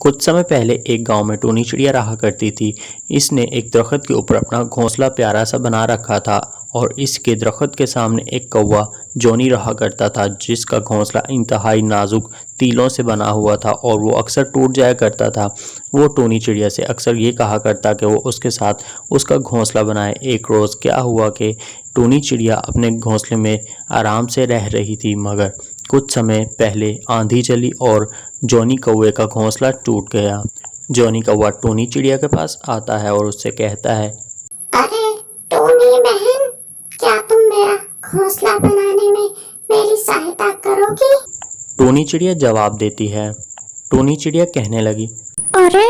कुछ समय पहले एक गांव में टूनी चिड़िया रहा करती थी। इसने एक दरख्त के ऊपर अपना घोंसला प्यारा सा बना रखा था और इसके दरख्त के सामने एक कौवा जॉनी रहा करता था, जिसका घोंसला इंतहाई नाजुक तीलों से बना हुआ था और वो अक्सर टूट जाया करता था। वो टूनी चिड़िया से अक्सर ये कहा करता कि वो उसके साथ उसका घोंसला बनाए। एक रोज़ क्या हुआ कि टूनी चिड़िया अपने घोंसले में आराम से रह रही थी, मगर कुछ समय पहले आंधी चली और जॉनी कौवे का घोंसला टूट गया। जॉनी कौवा टूनी चिड़िया के पास आता है और उससे कहता है, अरे टूनी बहन, क्या तुम मेरा घोंसला बनाने में मेरी सहायता करोगी? टूनी चिड़िया जवाब देती है। टूनी चिड़िया कहने लगी, अरे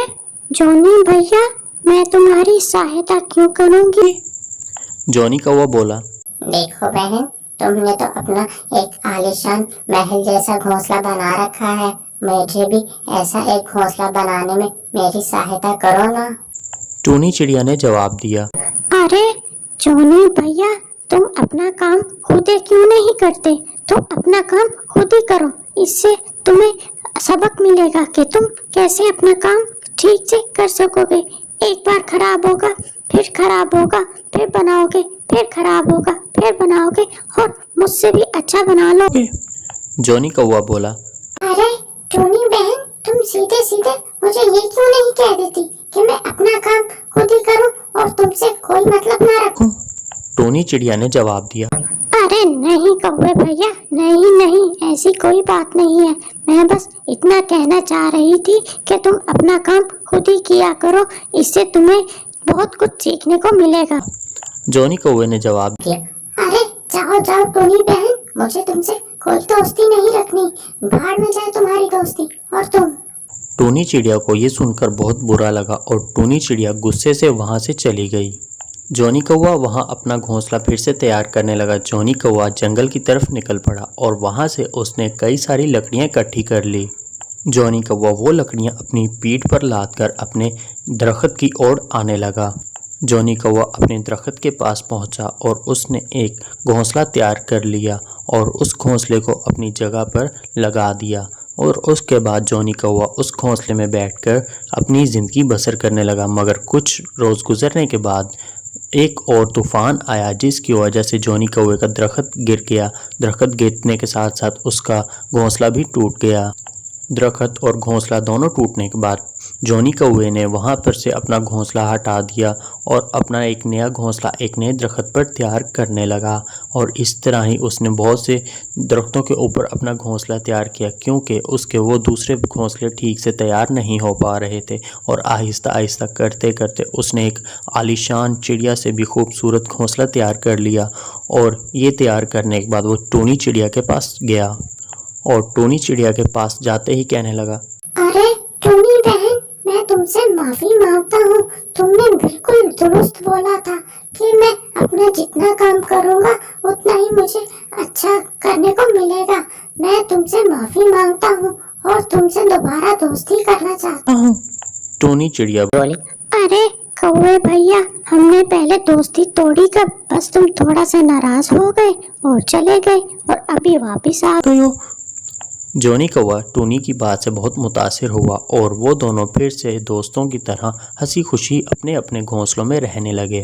जॉनी भैया, मैं तुम्हारी सहायता क्यों करूंगी? जॉनी कौवा बोला, देखो बहन, तुमने तो अपना एक आलीशान महल जैसा घोंसला बना रखा है। मुझे भी ऐसा एक घोंसला बनाने में मेरी सहायता करो ना। टूनी चिड़िया ने जवाब दिया, अरे जॉनी भैया, तुम अपना काम खुद ही क्यों नहीं करते? तुम अपना काम खुद ही करो, इससे तुम्हें सबक मिलेगा कि तुम कैसे अपना काम ठीक से कर सकोगे। एक बार खराब होगा, फिर खराब होगा, फिर बनाओगे, फिर खराब होगा, फिर बनाओगे और मुझसे भी अच्छा बना लोगे। जॉनी कौवा बोला, अरे टूनी बहन, तुम सीधे सीधे मुझे ये क्यों नहीं कह देती कि मैं अपना काम खुद ही करूं और तुमसे कोई मतलब ना रखूं? टूनी चिड़िया ने जवाब दिया, अरे नहीं कौवे भैया, नहीं नहीं, ऐसी कोई बात नहीं है। मैं बस इतना कहना चाह रही थी कि तुम अपना काम खुद ही किया करो, इससे तुम्हें बहुत कुछ सीखने को मिलेगा। जॉनी कौवे ने जवाब दिया, अरे जाओ जाओ टूनी बहन, मुझे तुमसे कोई दोस्ती नहीं रखनी। भाड़ में जाए तुम्हारी दोस्ती और तुम। टूनी चिड़िया को ये सुनकर बहुत बुरा लगा और टूनी चिड़िया गुस्से से वहां से चली गई। जॉनी कौवा वहां अपना घोंसला फिर से तैयार करने लगा। जॉनी कौवा जंगल की तरफ निकल पड़ा और वहां से उसने कई सारी लकड़ियां इकट्ठी कर ली। जॉनी कौवा वो लकड़ियां अपनी पीठ पर लादकर अपने दरख्त की ओर आने लगा। जॉनी कौवा अपने दरख्त के पास पहुंचा और उसने एक घोंसला तैयार कर लिया और उस घोंसले को अपनी जगह पर लगा दिया और उसके बाद जॉनी कौवा उस घोंसले में बैठकर अपनी ज़िंदगी बसर करने लगा। मगर कुछ रोज़ गुजरने के बाद एक और तूफान आया, जिसकी वजह से जॉनी कौवे का दरख्त गिर गया। दरख्त गिरने के साथ साथ उसका घोंसला भी टूट गया। दरख्त और घोंसला दोनों टूटने के बाद जॉनी कौवे ने वहां पर से अपना घोंसला हटा दिया और अपना एक नया घोंसला एक नए दरख्त पर तैयार करने लगा। और इस तरह ही उसने बहुत से दरख्तों के ऊपर अपना घोंसला तैयार किया, क्योंकि उसके वो दूसरे घोंसले ठीक से तैयार नहीं हो पा रहे थे। और आहिस्ता आहिस्ता करते करते उसने एक आलीशान चिड़िया से भी खूबसूरत घोंसला तैयार कर लिया। और ये तैयार करने के बाद वो टूनी चिड़िया के पास गया और टूनी चिड़िया के पास जाते ही कहने लगा, अरे टूनी बहन, मैं तुमसे माफी मांगता हूँ। तुमने बिल्कुल दुरुस्त बोला था कि मैं अपना जितना काम करूँगा उतना ही मुझे अच्छा करने को मिलेगा। मैं तुमसे माफी मांगता हूँ और तुमसे दोबारा दोस्ती करना चाहता हूँ। टूनी चिड़िया बोली, अरे कौवे भैया, हमने पहले दोस्ती तोड़ी कब? बस तुम थोड़ा सा नाराज हो गए और चले गए और अभी वापस आ गए हो। जॉनी कौवा टूनी की बात से बहुत मुतासिर हुआ और वो दोनों फिर से दोस्तों की तरह हंसी खुशी अपने अपने घोंसलों में रहने लगे।